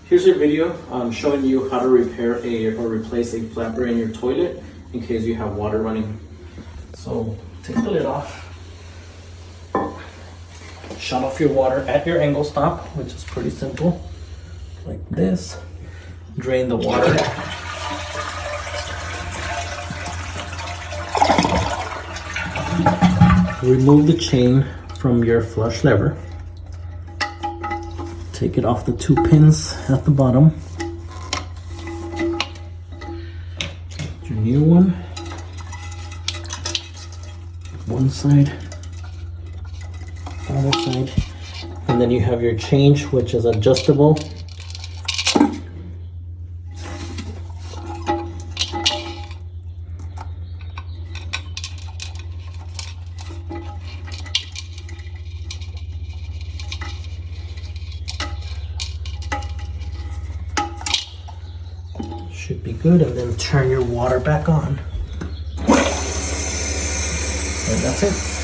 Here's your video showing you how to repair or replace a flapper in your toilet in case you have water running. So take the lid off. Shut off your water at your angle stop, which is pretty simple. Like this. Drain the water. Remove the chain from your flush lever. Take it off the 2 pins at the bottom. Get your new one. One side, other side, and then you have your change, which is adjustable. Should be good, and then turn your water back on. And that's it.